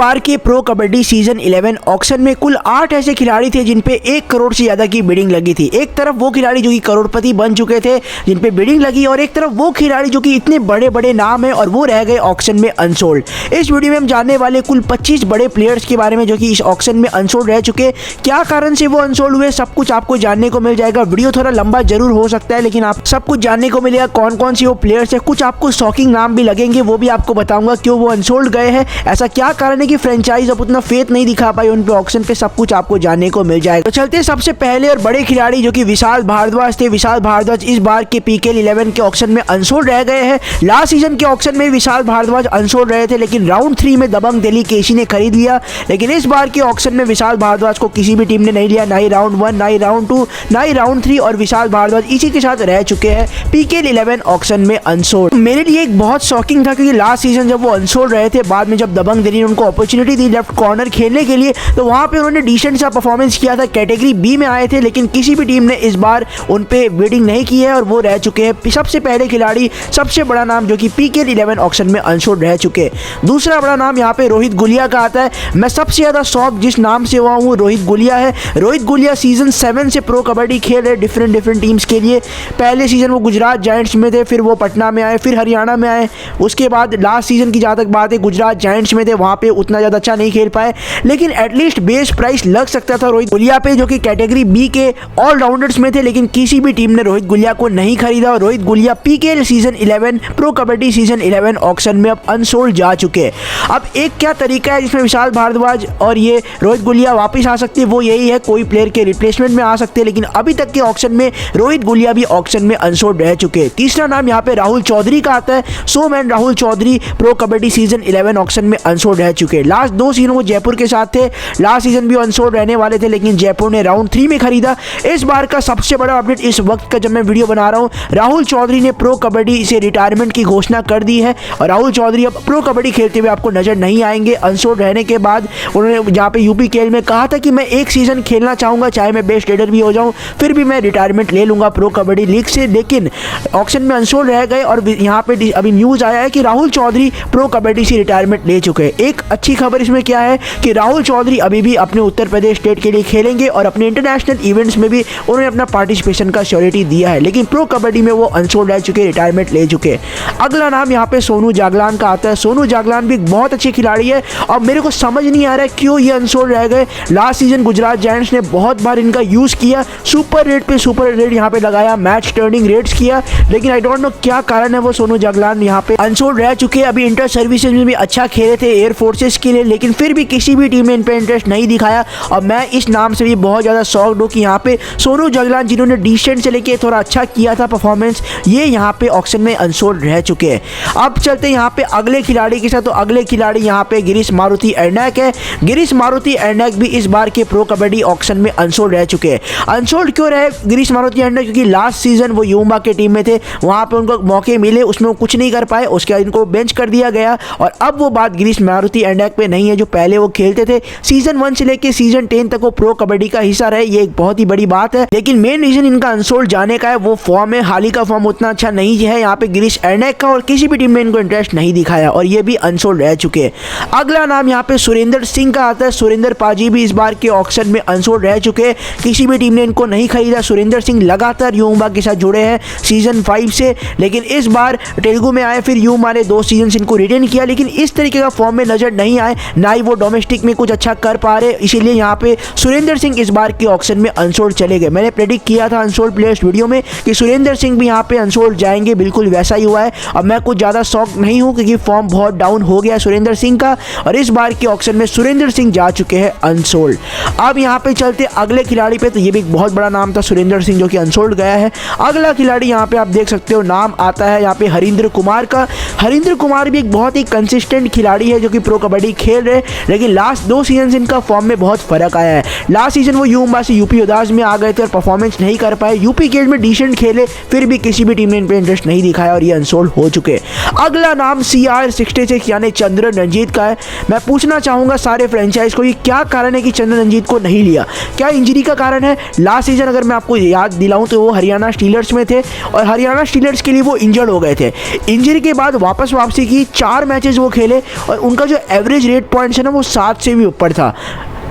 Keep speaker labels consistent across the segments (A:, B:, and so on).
A: बार के pro kabaddi season 11 auction में कुल 8 ऐसे खिलाड़ी थे जिन पे 1 करोड़ से ज़्यादा की बिडिंग लगी थी। एक तरफ वो खिलाड़ी जो कि करोड़पति बन चुके थे जिन पे बिडिंग लगी, और एक तरफ वो खिलाड़ी जो कि इतने बड़े बड़े नाम हैं और वो रह गए ऑक्शन में अनसोल्ड। इस वीडियो में हम जानने वाले कुल 25 बड़े प्लेयर्स के बारे में जो कि इस ऑक्शन में अनसोल्ड रह चुके, क्या कारण से वो अनसोल्ड हुए, सब कुछ आपको जानने को मिल जाएगा। वीडियो थोड़ा लंबा जरूर हो सकता है लेकिन आप सब कुछ जानने को मिलेगा। कौन कौन सी वो प्लेयर्स है, कुछ आपको शॉकिंग नाम भी लगेंगे, वो भी आपको बताऊंगा क्यों वो अनसोल्ड गए हैं, ऐसा क्या कारण है कि फ्रेंचाइज अब उतना फेथ नहीं दिखा पाई उन पे ऑक्शन पे, सब कुछ आपको जानने को मिल जाएगा। तो चलते सबसे पहले और बड़े खिलाड़ी जो कि विशाल भारद्वाज थे। विशाल भारद्वाज इस बार के PKL 11 के ऑक्शन में अनसोल्ड रह गए हैं। लास्ट सीजन के ऑक्शन में विशाल भारद्वाज अनसोल्ड रहे थे लेकिन राउंड 3 में दबंग दिल्ली केसी ने खरीद लिया, लेकिन इस बार के ऑक्शन में विशाल भारद्वाज को किसी भी टीम ने नहीं लिया, ना ही राउंड 1, ना ही राउंड 2, ना ही राउंड 3, और विशाल भारद्वाज इसी के साथ रह चुके हैं PKL 11 ऑक्शन में अनसोल्ड। मेरे लिए एक बहुत शॉकिंग था क्योंकि लास्ट सीजन जब वो अनसोल्ड रहे थे, बाद में जब दबंग दिल्ली ने उनको अपॉर्चुनिटी दी लेफ्ट कॉर्नर खेलने के लिए, तो वहां पे उन्होंने डिसेंट सा परफॉर्मेंस किया था, कैटेगरी B में आए थे, लेकिन किसी भी टीम ने इस बार उन पे बिडिंग नहीं की है और वो रह चुके हैं सबसे पहले खिलाड़ी, सबसे बड़ा नाम जो कि PKL 11 ऑक्शन में अनसोल्ड रह चुके। दूसरा बड़ा नाम यहाँ पे रोहित गुलिया का आता है। मैं सबसे ज़्यादा शॉक जिस नाम से हुआ हूँ रोहित गुलिया है। रोहित गुलिया सीजन 7 से प्रो कबड्डी खेल रहे डिफरेंट टीम्स के लिए। पहले सीजन वो गुजरात जायंट्स में थे, फिर वो पटना में आए, फिर हरियाणा में आए, उसके बाद लास्ट सीजन की जहाँ तक बात है गुजरात जायंट्स में थे, वहाँ पे उतना ज़्यादा अच्छा नहीं खेल पाए, लेकिन एटलीस्ट बेस प्राइस लग सकता था रोहित गुलिया पे जो कि कैटेगरी B के ऑलराउंडर्स में थे, लेकिन किसी भी टीम ने रोहित गुलिया को नहीं खरीदा और Rohit Gulia PKL season 11 pro kabaddi season 11 auction में अब अनसोल्ड जा चुके हैं। अब एक क्या तरीका है जिसमें विशाल भारद्वाज और ये रोहित गुलिया वापस आ सकते हैं, वो यही है कोई प्लेयर के रिप्लेसमेंट में आ सकते हैं, लेकिन अभी तक के ऑक्शन में रोहित गुलिया भी ऑक्शन में अनसोल्ड रह चुके हैं। तीसरा नाम यहाँ पे राहुल चौधरी का आता है। So man Rahul Chaudhary pro kabaddi season 11 auction में अनसोल्ड रह चुके हैं। लास्ट 2 सीजन वो जयपुर के साथ थे, लास्ट सीजन भी अनसोल्ड रहने वाले थे लेकिन जयपुर ने राउंड 3 में खरीदा। इस बार का सबसे बड़ा अपडेट इस वक्त का जब मैं वीडियो बना रहा हूँ, राहुल चौधरी ने प्रो कबड्डी से रिटायरमेंट की घोषणा कर दी है और राहुल चौधरी अब प्रो कबड्डी खेलते हुए आपको नजर नहीं आएंगे। अनसोल्ड रहने के बाद उन्होंने जहाँ पे UPKL में कहा था कि मैं एक सीजन खेलना चाहूँगा, चाहे मैं बेस्ट रेडर भी हो जाऊँ, फिर भी मैं रिटायरमेंट ले लूँगा प्रो कबड्डी लीग से, लेकिन ऑक्शन में अनसोल्ड रह गए और यहाँ पे अभी न्यूज़ आया है कि राहुल चौधरी प्रो कबड्डी से रिटायरमेंट ले चुके हैं। एक अच्छी खबर इसमें क्या है कि राहुल चौधरी अभी भी अपने उत्तर प्रदेश स्टेट के लिए खेलेंगे और अपने इंटरनेशनल इवेंट्स में भी उन्होंने अपना पार्टिसिपेशन का श्योरिटी दिया है, लेकिन प्रो कबड्डी में वो अनसोल्ड रह चुके, रिटायरमेंट ले चुके। अगला नाम यहाँ पे सोनू जागलान का आता है। सोनू जागलान भी एक बहुत अच्छे खिलाड़ी है और मेरे को समझ नहीं आ रहा है क्यों ये अनसोल्ड रह गए। लास्ट सीजन गुजरात जायंट्स ने बहुत बार इनका यूज़ किया, सुपर रेट पे सुपर रेट यहाँ पे लगाया, मैच टर्निंग रेट्स किया, लेकिन आई डोंट नो क्या कारण है वो सोनू जागलान यहाँ पे अनसोल्ड रह चुके। अभी इंटर सर्विसेज में भी अच्छा खेले थे एयर फोर्सेस के लिए, लेकिन फिर भी किसी भी टीम ने इन पे इंटरेस्ट नहीं दिखाया और मैं इस नाम से भी बहुत ज़्यादा शॉक्ड हूँ कि यहाँ पे सोनू जागलान जिन्होंने डिसेंट से लेके थोड़ा अच्छा किया था परफॉर्मेंस, ये यहाँ पे ऑक्शन में अनसोल्ड रह चुके हैं। अब चलते हैं यहाँ पे अगले खिलाड़ी के साथ। तो अगले खिलाड़ी यहाँ पे गिरीश मारुति एर्नाक है। गिरीश मारुति एर्नाक भी इस बार के प्रो कबड्डी ऑक्शन में अनसोल्ड रह चुके हैं। अनसोल्ड क्यों रहे गिरीश मारुति एर्नाक? क्योंकि लास्ट सीजन वो यूमा के टीम में थे, वहाँ पे उनको मौके मिले, उसमें वो कुछ नहीं कर पाए, उसके बाद इनको बेंच कर दिया गया और अब वो बात गिरीश मारुति एर्नाक पे नहीं है जो पहले वो खेलते थे। सीजन 1 से लेके सीजन 10 तक वो प्रो कबड्डी का हिस्सा रहे, ये एक बहुत ही बड़ी बात है, लेकिन मेन रीजन इनका अनसोल्ड जाने का है वो फॉर्म है। हाल ही का फॉर्म उतना अच्छा नहीं है यहाँ पे गिरीश एर्नाक का और किसी भी टीम ने इनको इंटरेस्ट नहीं दिखाया और ये भी अनसोल्ड रह चुके हैं। अगला नाम यहाँ पे सुरेंद्र सिंह का आता है। सुरेंद्र पाजी भी इस बार के ऑक्शन में अनसोल्ड रह चुके हैं, किसी भी टीम ने इनको नहीं खरीदा। सुरेंद्र सिंह लगातार यूमा के साथ जुड़े हैं सीजन 5 से, लेकिन इस बार तेलुगु में आए, फिर यूमा ने 2 सीजन से इनको रिटेन किया, लेकिन इस तरीके का फॉर्म में नजर नहीं आए, ना ही वो डोमेस्टिक में कुछ अच्छा कर पा रहे, इसीलिए यहाँ पे सुरेंद्र सिंह इस बार के ऑक्शन में अनसोल्ड चले गए। मैंने प्रेडिक्ट किया था अनसोल्ड प्लेयर्स वीडियो में कि सुरेंद्र सिंह भी यहाँ पे अनसोल्ड जाएंगे, बिल्कुल वैसा ही हुआ है। अब मैं कुछ ज़्यादा शॉक नहीं हूँ क्योंकि फॉर्म बहुत डाउन हो गया सुरेंद्र सिंह का और इस बार के ऑक्शन में सुरेंद्र सिंह जा चुके हैं अनसोल्ड। अब यहाँ पे चलते अगले खिलाड़ी पे। तो ये भी एक बहुत बड़ा नाम था सुरेंद्र सिंह जो कि अनसोल्ड गया है। अगला खिलाड़ी यहाँ पे आप देख सकते हो नाम आता है यहाँ पे हरिंद्र कुमार का। हरिंद्र कुमार भी एक बहुत ही कंसिस्टेंट खिलाड़ी है जो कि प्रो कबड्डी खेल रहे, लेकिन लास्ट 2 सीजन से इनका फॉर्म में बहुत फर्क आया है। लास्ट सीजन वो यूमा से यूपी उदास में आ गए थे और परफॉर्मेंस नहीं कर पाए, UPKL में डिसेंट खेले, फिर भी किसी भी टीम ने इन पे इंटरेस्ट नहीं दिखाया और ये अनसोल्ड हो चुके। अगला नाम CR66 यानी चंद्रन रंजीत का है। मैं पूछना चाहूँगा आ रहे फ्रेंचाइज को, ये क्या कारण है कि चंद्र रंजीत को नहीं लिया? क्या इंजरी का कारण है? लास्ट सीजन अगर मैं आपको याद दिलाऊं तो वो हरियाणा स्टीलर्स में थे और हरियाणा स्टीलर्स के लिए वो इंजर्ड हो गए थे। इंजरी के बाद वापसी की, 4 मैचेस वो खेले और उनका जो एवरेज रेट पॉइंट्स है ना वो 7 से भी ऊपर था।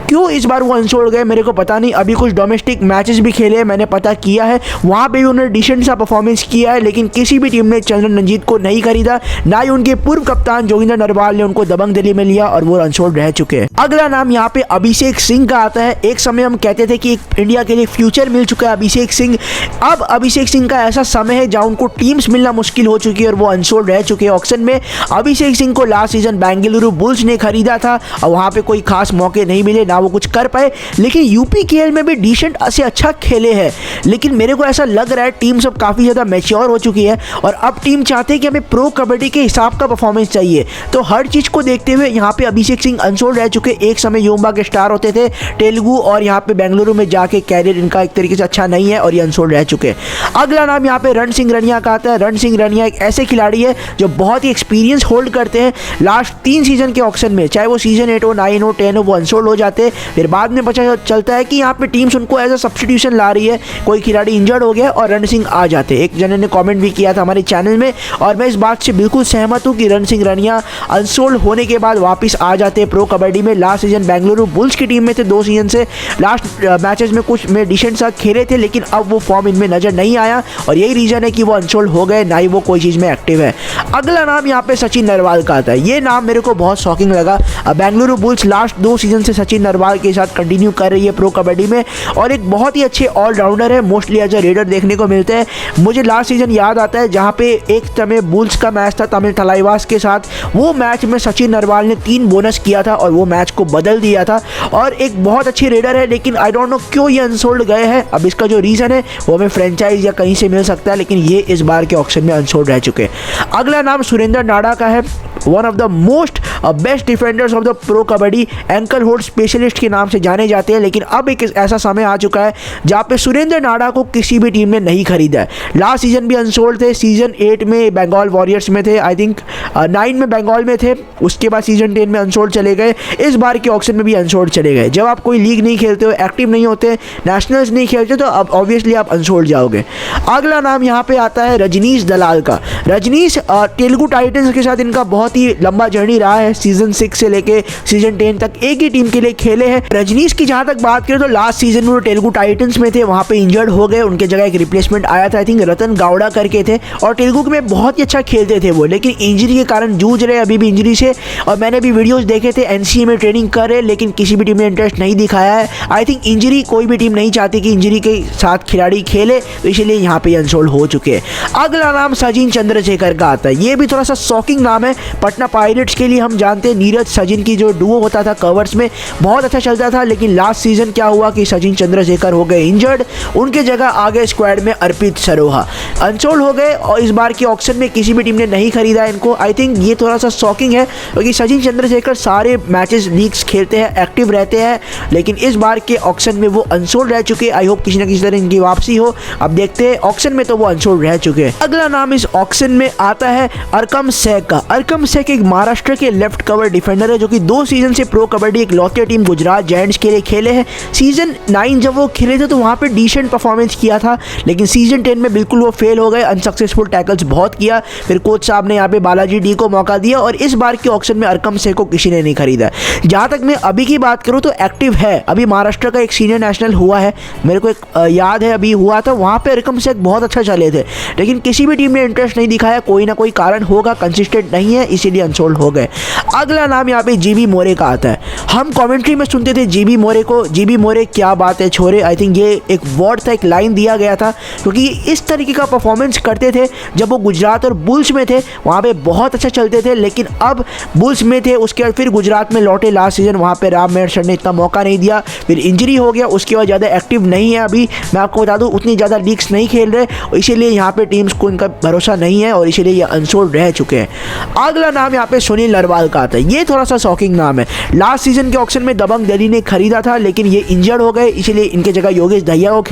A: क्यों इस बार वो अनसोल्ड गए मेरे को पता नहीं। अभी कुछ डोमेस्टिक मैचेस भी खेले, मैंने पता किया है, वहाँ पे भी उन्होंने डिसेंट सा परफॉर्मेंस किया है, लेकिन किसी भी टीम ने चंद्रन रंजीत को नहीं खरीदा, ना ही उनके पूर्व कप्तान जोगिंदर नरवाल ने उनको दबंग दिल्ली में लिया और वो अनसोल्ड रह चुके हैं। अगला नाम यहाँ पे अभिषेक सिंह का आता है। एक समय हम कहते थे कि इंडिया के लिए फ्यूचर मिल चुका है अभिषेक सिंह। अब अभिषेक सिंह का ऐसा समय है जहाँ उनको टीम्स मिलना मुश्किल हो चुकी है और वो अनसोल्ड रह चुके हैं ऑक्शन में। अभिषेक सिंह को लास्ट सीजन बेंगलुरु बुल्स ने खरीदा था और वहाँ पे कोई खास मौके नहीं मिले, ना वो कुछ कर पाए, लेकिन यूपीकेएल में भी डिसेंट से अच्छा खेले हैं। लेकिन मेरे को ऐसा लग रहा है टीम सब काफ़ी ज़्यादा मैच्योर हो चुकी है और अब टीम चाहते हैं कि हमें प्रो कबड्डी के हिसाब का परफॉर्मेंस चाहिए। तो हर चीज़ को देखते हुए यहाँ पे अभिषेक सिंह अनसोल्ड रह चुके। एक समय योम्बा के स्टार होते थे तेलुगु और यहाँ पे बेंगलुरु में जाके कैरियर इनका एक तरीके से अच्छा नहीं है और ये अनसोल्ड रह चुके। अगला नाम यहाँ पे रण सिंह रनिया का आता है। रण सिंह रनिया एक ऐसे खिलाड़ी है जो बहुत ही एक्सपीरियंस होल्ड करते हैं। लास्ट 3 सीजन के ऑक्शन में, चाहे वो सीजन 8 हो, 9 हो, 10 हो, वो अनसोल्ड हो जाते हैं। फिर बाद में पता चलता है कि यहाँ पे टीम्स उनको एज अ सब्स्टिट्यूशन ला रही है, कोई खिलाड़ी इंजर्ड हो गया और रण सिंह आ जाते। एक जने ने कमेंट भी किया था हमारे चैनल में और मैं इस बात से बिल्कुल सहमत हूँ कि रण सिंह रनिया अनसोल्ड होने के बाद वापस आ जाते प्रो कबड्डी में। लास्ट सीजन बेंगलुरु बुल्स की टीम में थे 2 सीजन से, लास्ट मैचेस में कुछ में डिसेंट सा खेले थे, लेकिन अब वो फॉर्म इनमें नजर नहीं आया और यही रीजन है कि वो अनसोल्ड हो गए, ना ही वो कोई चीज़ में एक्टिव है। अगला नाम यहाँ पे सचिन नरवाल का आता है। ये नाम मेरे को बहुत शॉकिंग लगा। बेंगलुरु बुल्स लास्ट 2 सीजन से सचिन नरवाल के साथ कंटिन्यू कर रही है प्रो कबड्डी में और एक बहुत ही अच्छे ऑलराउंडर है, मोस्टली एज अ रेडर देखने को मिलते हैं। मुझे लास्ट सीजन याद आता है जहाँ पे एक समय बुल्स का मैच था तमिल थलाइवास के साथ, वो मैच में सचिन नरवाल ने 3 बोनस किया था और वो मैच को बदल दिया था और एक बहुत अच्छी रेडर है, लेकिन आई डोंट नो क्यों ये अनसोल्ड गए हैं। अब इसका जो रीज़न है वो हमें फ्रेंचाइज या कहीं से मिल सकता है, लेकिन ये इस बार के ऑक्शन में अनसोल्ड रह चुके। अगला नाम सुरेंद्र नाडा का है। One of the most best defenders of the pro kabaddi, ankle hold specialist के नाम से जाने जाते हैं, लेकिन अब एक ऐसा समय आ चुका है जहाँ पे सुरेंद्र नाडा को किसी भी टीम ने नहीं खरीदा है। लास्ट सीजन भी अनसोल्ड थे, सीजन 8 में बंगाल वॉरियर्स में थे, आई थिंक 9 में बंगाल में थे, उसके बाद सीजन 10 में अनसोल्ड चले गए, इस बार के ऑक्शन में भी अनसोल्ड चले गए। जब आप कोई लीग नहीं खेलते हो, एक्टिव नहीं होते, नेशनल्स नहीं खेलते, तो अब ऑब्वियसली आप अनसोल्ड जाओगे। अगला नाम यहाँ पे आता है रजनीश दलाल का। रजनीश तेलुगु टाइटंस के साथ इनका बहुत ही लंबा जर्नी रहा है, सीजन 6 से लेके सीजन 10 तक एक ही टीम के लिए खेले हैं। रजनीश की जहाँ तक बात करें तो लास्ट सीजन में वो तेलुगु टाइटंस में थे, वहाँ पे इंजर्ड हो गए, उनके जगह एक रिप्लेसमेंट आया था, आई थिंक रतन गावड़ा करके थे और तेलुगु में बहुत ही अच्छा खेलते थे वो, लेकिन इंजरी के कारण जूझ रहे अभी भी इंजरी से। और मैंने भी वीडियोस देखे थे, एनसीए में ट्रेनिंग कर रहे, लेकिन किसी भी टीम ने इंटरेस्ट नहीं दिखाया है। आई थिंक इंजरी, कोई भी टीम नहीं चाहती कि इंजरी के साथ खिलाड़ी खेले, तो इसलिए यहाँ पे अनसोल्ड हो चुके हैं। अगला नाम सचिन चंद्रशेखर का आता है। ये भी थोड़ा सा शॉकिंग नाम है। पटना पायरेट्स के लिए हम जानते हैं नीरज सचिन की जो डुओ होता था कवर्स में बहुत अच्छा चलता था, लेकिन लास्ट सीजन क्या हुआ कि सचिन चंद्रशेखर हो गए इंजर्ड, उनके जगह आ गए स्क्वाड में अर्पित सरोहा, अनसोल्ड हो गए और इस बार के ऑक्शन में किसी भी टीम ने नहीं खरीदा इनको। आई थिंक ये थोड़ा सा शॉकिंग है क्योंकि सचिन चंद्रशेखर सारे मैचेस लीग्स खेलते हैं, एक्टिव रहते हैं, लेकिन इस बार के ऑक्शन में वो अनसोल्ड रह चुके। आई होप किसी ना किसी तरह इनकी वापसी हो। अब देखते हैं, ऑक्शन में तो वो अनसोल्ड रह चुके हैं। अगला नाम इस ऑक्शन में आता है अरकम शेख का। अरकम शेख एक महाराष्ट्र के लेफ्ट कवर डिफेंडर है जो कि 2 सीजन से प्रो कबड्डी एक लौते टीम गुजरात जायंट्स के लिए खेले हैं। सीजन 9 जब वो खेले थे तो वहाँ पे डिसेंट परफॉर्मेंस किया था, लेकिन सीजन 10 में बिल्कुल वो फेल हो गए, अनसक्सेसफुल टैकल्स बहुत किया। फिर कोच साहब ने यहाँ पे बालाजी डी को मौका दिया और इस बार के ऑक्शन में अरकम शेख को किसी ने नहीं खरीदा। जहाँ तक मैं अभी की बात करूँ तो एक्टिव है, अभी महाराष्ट्र का एक सीनियर नेशनल हुआ है, मेरे को एक याद है अभी हुआ था, वहाँ पे अरकम शेख बहुत अच्छा चले थे, लेकिन किसी भी टीम ने इंटरेस्ट नहीं दिखाया। कोई ना कोई कारण होगा, कंसिस्टेंट नहीं है, इसीलिए अनसोल्ड हो गए। अगला नाम यहाँ पे जीबी मोरे का आता है। हम कमेंट्री में सुनते थे जीबी मोरे को, जीबी मोरे क्या बात है छोरे, आई थिंक ये एक वर्ड था, एक लाइन दिया गया था, क्योंकि इस तरीके का परफॉर्मेंस करते थे जब वो गुजरात और बुल्स में थे, वहाँ पे बहुत अच्छा चलते थे, लेकिन अब बुल्स में थे, उसके बाद फिर गुजरात में लौटे लास्ट सीजन, वहाँ पे राम मेहर सर ने इतना मौका नहीं दिया, फिर इंजरी हो गया, उसके बाद ज़्यादा एक्टिव नहीं है। अभी मैं आपको बता दूँ उतनी ज़्यादा लीग्स नहीं खेल रहे, इसीलिए यहाँ पे टीम्स को इनका भरोसा नहीं है और इसीलिए ये अनसोल्ड रह चुके हैं। अगला नाम यहाँ पे सुनील नरवाल का आता है। ये थोड़ा सा शॉकिंग नाम है। लास्ट सीजन सीजन के ऑक्शन में दबंग दिल्ली ने खरीदा था, लेकिन ये इंजर्ड हो गए, इसलिए इनके जगह योगेश दहिया को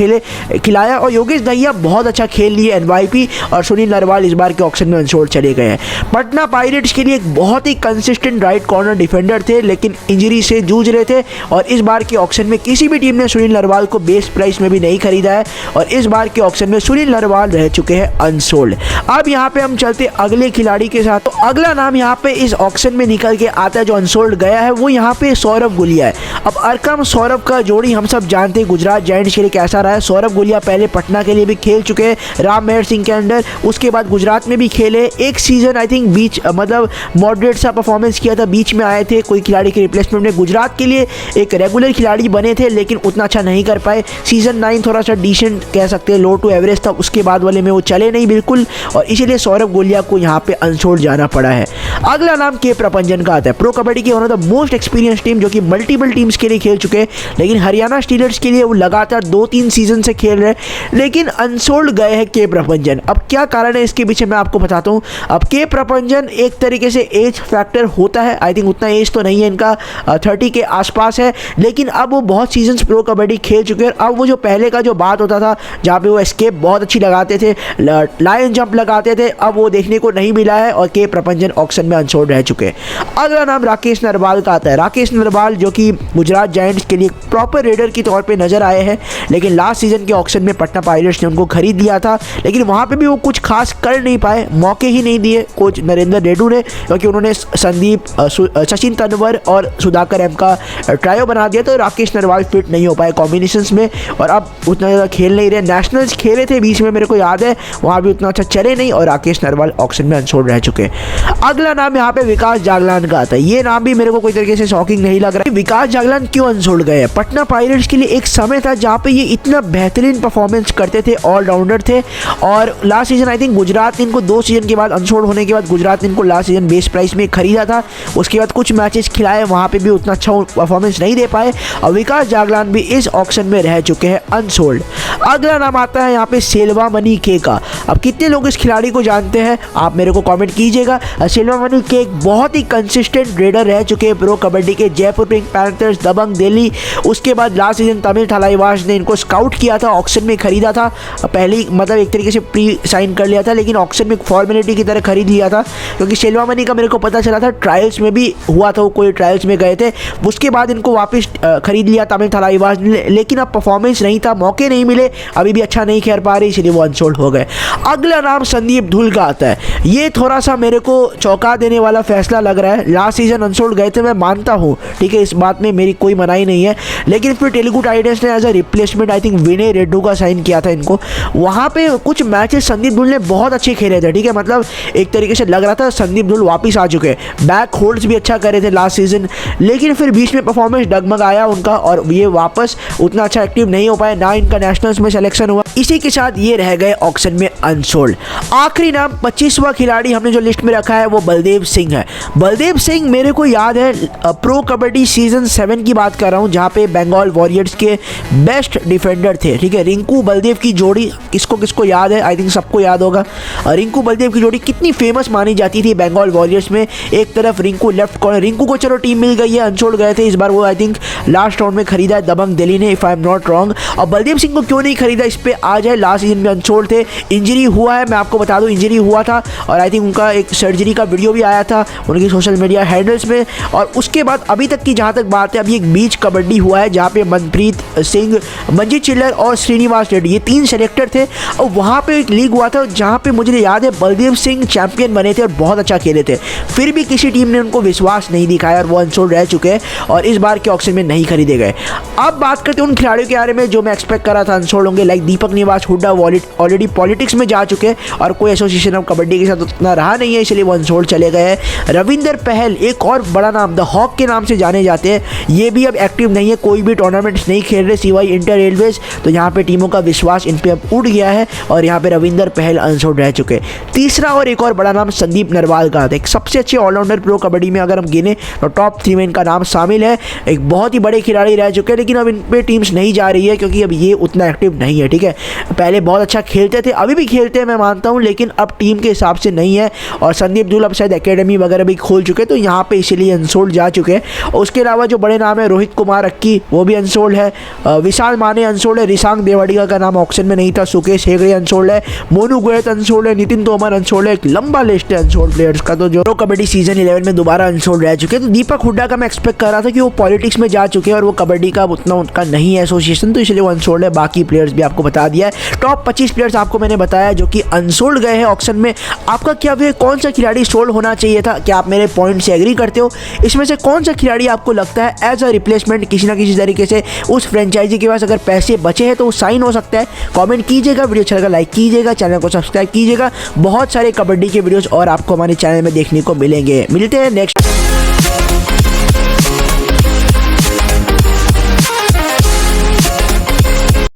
A: खिलाया और योगेश दहिया बहुत अच्छा खेल लिए एनवाईपी, और सुनील नरवाल इस बार के ऑक्शन में अनसोल्ड चले गए हैं। पटना पायरेट्स के लिए एक बहुत ही कंसिस्टेंट राइट कॉर्नर डिफेंडर थे, लेकिन इंजरी से जूझ रहे थे, और इस बार के ऑक्शन में किसी भी टीम ने सुनील नरवाल को बेस प्राइस में भी नहीं खरीदा है, और इस बार के ऑक्शन में सुनील नरवाल रह चुके हैं अनसोल्ड। अब यहाँ पे हम चलते अगले खिलाड़ी के साथ। तो अगला नाम यहाँ पे इस ऑक्शन में निकल के आता है जो अनसोल्ड गया है, वो यहाँ पे सौरभ गुलिया है। अब अरकम सौरभ का जोड़ी हम सब जानते हैं गुजरात जायंट्स के लिए कैसा रहा है। सौरभ गुलिया पहले पटना के लिए भी खेल चुके हैं राम मेहर सिंह के अंडर, उसके बाद गुजरात में भी खेले, एक सीजन आई थिंक बीच मतलब मॉडरेट सा परफॉर्मेंस किया था, बीच में आए थे कोई खिलाड़ी के रिप्लेसमेंट में, गुजरात के लिए एक रेगुलर खिलाड़ी बने थे लेकिन उतना अच्छा नहीं कर पाए। सीजन 9 थोड़ा सा डिसेंट कह सकते हैं, लो टू एवरेज था, उसके बाद वाले में वो चले नहीं बिल्कुल, और इसीलिए सौरभ गुलिया को यहाँ पे अनसोल्ड जाना पड़ा है। अगला नाम के प्रपंजन का आता है। प्रो कबड्डी के one of the most experience team जो कि मल्टीपल टीम्स के लिए खेल चुके हैं, लेकिन हरियाणा स्टीलर्स के लिए वो लगातार 2-3 सीजन से खेल रहे हैं, लेकिन अनसोल्ड गए हैं के प्रपंजन। अब क्या कारण है इसके पीछे मैं आपको बताता हूँ। अब के प्रपंजन एक तरीके से एज फैक्टर होता है, आई थिंक उतना एज तो नहीं है इनका, 30 के आसपास है, लेकिन अब वो बहुत सीजन्स प्रो कबड्डी खेल चुके हैं। अब वो जो पहले का जो बात होता था जहाँ पे वो एस्केप बहुत अच्छी लगाते थे, लायन जंप लगाते थे, अब वो देखने को नहीं मिला है, और के प्रपंजन ऑक्शन में अनसोल्ड रह चुके हैं। अगला नाम राकेश नरवाल का आता है। राकेश नरवाल जो कि गुजरात जायंट्स के लिए प्रॉपर रेडर की तौर पे नजर आए हैं, लेकिन लास्ट सीजन के ऑक्शन में पटना पायरेट्स ने उनको खरीद लिया था, लेकिन वहाँ पे भी वो कुछ खास कर नहीं पाए, मौके ही नहीं दिए कोच नरेंद्र रेड्डू ने, क्योंकि उन्होंने संदीप, सचिन तनवर और सुधाकर एम का ट्रायो बना दिया, तो राकेश नरवाल फिट नहीं हो पाए कॉम्बिनेशंस में, और अब उतना ज़्यादा खेल नहीं रहे। नेशनल्स खेले थे बीच में, मेरे को याद है, वहाँ भी उतना अच्छा चले नहीं, और राकेश नरवाल ऑक्शन में अनसोल्ड रह चुके हैं। अगला नाम यहाँ पे विकास जागलान का आता है। ये नाम भी मेरे को कोई तरीके से शॉकिंग नहीं लग रहा है। विकास जागलान क्यों अनसोल्ड गए हैं? पटना पायरेट्स के लिए एक समय था जहाँ पे ये इतना बेहतरीन परफॉर्मेंस करते थे, ऑलराउंडर थे, और last season I think Gujarat ने इनको 2 सीजन के बाद अनसोल्ड होने के बाद गुजरात ने इनको लास्ट सीजन बेस प्राइस में खरीदा था, उसके बाद कुछ मैचेस खिलाए, वहाँ पे भी उतना अच्छा परफॉर्मेंस नहीं दे पाए, और विकास जागलान भी इस ऑक्शन में रह चुके हैं अनसोल्ड। अगला नाम आता है यहाँ पे सेल्वामणि के का। अब कितने लोग इस खिलाड़ी को जानते हैं आप मेरे को कमेंट कीजिएगा। सेल्वामणि के एक बहुत ही कंसिस्टेंट रेडर रह चुके हैं प्रो कबड्डी के, जयपुर पिंक पैंथर्स, दबंग दिल्ली, उसके बाद लास्ट सीजन तमिल थलाइवास ने इनको स्काउट किया था, ऑक्शन में खरीदा था, पहले मतलब एक तरीके से प्री साइन कर लिया था, लेकिन ऑक्शन में फॉर्मेलिटी की तरह खरीद लिया था, क्योंकि सेल्वामणि का मेरे को पता चला था ट्रायल्स में भी हुआ था, वो कोई ट्रायल्स में गए थे, उसके बाद इनको वापस खरीद लिया तमिल थलाइवास ने, लेकिन अब परफॉर्मेंस नहीं था, मौके नहीं मिले, अभी भी अच्छा नहीं खेल पा रहे, इसलिए वो अनसोल्ड हो गए। अगला नाम संदीप धुल का आता है। ये थोड़ा सा मेरे को चौंका देने वाला फैसला लग रहा है। लास्ट सीजन अनसोल्ड गए थे, मैं मानता हूँ, ठीक है, इस बात में मेरी कोई मनाही नहीं है, लेकिन फिर तेलुगु टाइटंस ने as a replacement I think Vinay Reddu का साइन किया था इनको, वहाँ पे कुछ मैचेस संदीप धुल ने बहुत अच्छे खेले थे, ठीक है, मतलब एक तरीके से लग रहा था संदीप धुल वापस आ चुके, बैक होल्ड्स भी अच्छा करे थे लास्ट सीजन, लेकिन फिर बीच में परफॉर्मेंस डगमगाया उनका, और ये वापस उतना अच्छा एक्टिव नहीं हो पाए, ना इनका नेशनल्स में सिलेक्शन हुआ, इसी के साथ ये रह गए ऑक्शन में अनसोल्ड। आखिरी नाम 25वां खिलाड़ी हमने जो लिस्ट में रखा है वो बलदेव सिंह है। बलदेव सिंह मेरे को याद है प्रो कबड्डी सीजन 7 की बात कर रहा हूँ, जहाँ पे बंगाल वॉरियर्स के बेस्ट डिफेंडर थे, ठीक है, रिंकू बलदेव की जोड़ी किसको किसको याद है, आई थिंक सबको याद होगा। रिंकू बलदेव की जोड़ी कितनी फेमस मानी जाती थी बंगाल वॉरियर्स में, एक तरफ रिंकू लेफ्ट कॉर्नर, रिंकू को चलो टीम मिल गई है, अनसोल्ड गए थे, इस बार वो आई थिंक लास्ट राउंड में खरीदा है दबंग दिल्ली ने, if I am not wrong. और बलदेव सिंह को क्यों नहीं खरीदा इस पे आ जाए, लास्ट सीजन में अनसोल्ड थे, इंजरी हुआ है, मैं आपको बता दूं इंजरी हुआ था, और आई थिंक उनका एक सर्जरी का वीडियो भी आया था उनकी सोशल मीडिया हैंडल्स में, और उसके बाद अभी तक की जहाँ तक बात है, अभी एक बीच कबड्डी हुआ है जहाँ पे मनप्रीत सिंह, मंजीत चिल्लर और श्रीनिवास रेड्डी ये 3 सेलेक्टर थे, और वहाँ पे एक लीग हुआ था जहाँ पे मुझे याद है बलदेव सिंह चैंपियन बने थे और बहुत अच्छा खेले थे, फिर भी किसी टीम ने उनको विश्वास नहीं दिखाया और वो अनसोल्ड रह चुके हैं, और इस बार के ऑक्शन में नहीं खरीदे गए। अब बात करते हैं उन खिलाड़ियों के बारे में जो मैं एक्सपेक्ट कर रहा था अनसोल्ड होंगे, लाइक दीपक निवास हुड्डा ऑलरेडी पॉलिटिक्स में जा चुके हैं और कोई एसोसिएशन ऑफ कबड्डी के साथ उतना रहा नहीं है, इसलिए वो अनसोल्ड चले गए हैं। रविंदर पहल एक और बड़ा नाम, द हॉक के नाम से जाने जाते हैं, ये भी अब एक्टिव नहीं है, कोई भी टूर्नामेंट्स नहीं खेल रहे सिवाय इंटर रेलवेज, तो यहाँ पे टीमों का विश्वास इन पे अब उठ गया है, और यहाँ पे रविंदर पहल अनसोल्ड रह चुके हैं। तीसरा और एक और बड़ा नाम संदीप नरवाल का आता है, सबसे अच्छे ऑलराउंडर प्रो कबड्डी में अगर हम गिने तो टॉप 3 में इनका नाम शामिल है, एक बहुत ही बड़े खिलाड़ी रह चुके हैं, लेकिन अब इन पे टीम्स नहीं जा रही है क्योंकि अब ये उतना एक्टिव नहीं है, ठीक है। पहले बहुत अच्छा खेलते थे, अभी भी खेलते हैं मैं मानता हूँ, लेकिन अब टीम के हिसाब से नहीं है। और संदीप दुल अब शायद एकेडमी वगैरह भी खोल चुके, तो यहाँ पे इसीलिए अनसोल्ड जा चुके हैं। उसके अलावा जो बड़े नाम है रोहित कुमार अक्की वो भी अनसोल्ड है, विशाल माने अनसोल्ड है, रिशांग देवाडिया का नाम ऑक्शन में नहीं था, सुकेश हेगड़े अनसोल्ड है, मोनू गोयत अनसोल्ड है, नितिन तोमर अनसोल्ड है, एक लंबा लिस्ट है अनसोल्ड प्लेयर्स का। तो जो कबड्डी सीजन 11 में दोबारा अनसोल्ड रह चुके हैं। तो दीपक हुड्डा का मैं एक्सपेक्ट कर रहा था कि वो पॉलिटिक्स में जा चुके हैं और वो कबड्डी का उतना उनका नहीं है एसोसिएशन, तो इसलिए वो अनसोल्ड है। बाकी प्लेयर्स भी आपको बता दिया है। टॉप 25 प्लेयर्स आपको मैंने बताया जो कि अनसोल्ड गए हैं ऑक्शन में। आपका क्या वे कौन सा खिलाड़ी सोल्ड होना चाहिए था? क्या आप मेरे पॉइंट से एग्री करते हो? इसमें से कौन सा खिलाड़ी आपको लगता है एज अ रिप्लेसमेंट किसी ना किसी तरीके से उस फ्रेंचाइजी के पास अगर पैसे बचे हैं तो वो साइन हो सकता है? कमेंट कीजिएगा, वीडियो अच्छा लगा लाइक कीजिएगा, चैनल को सब्सक्राइब कीजिएगा। बहुत सारे कबड्डी के वीडियोस और आपको हमारे चैनल में देखने को मिलेंगे। मिलते हैं नेक्स्ट।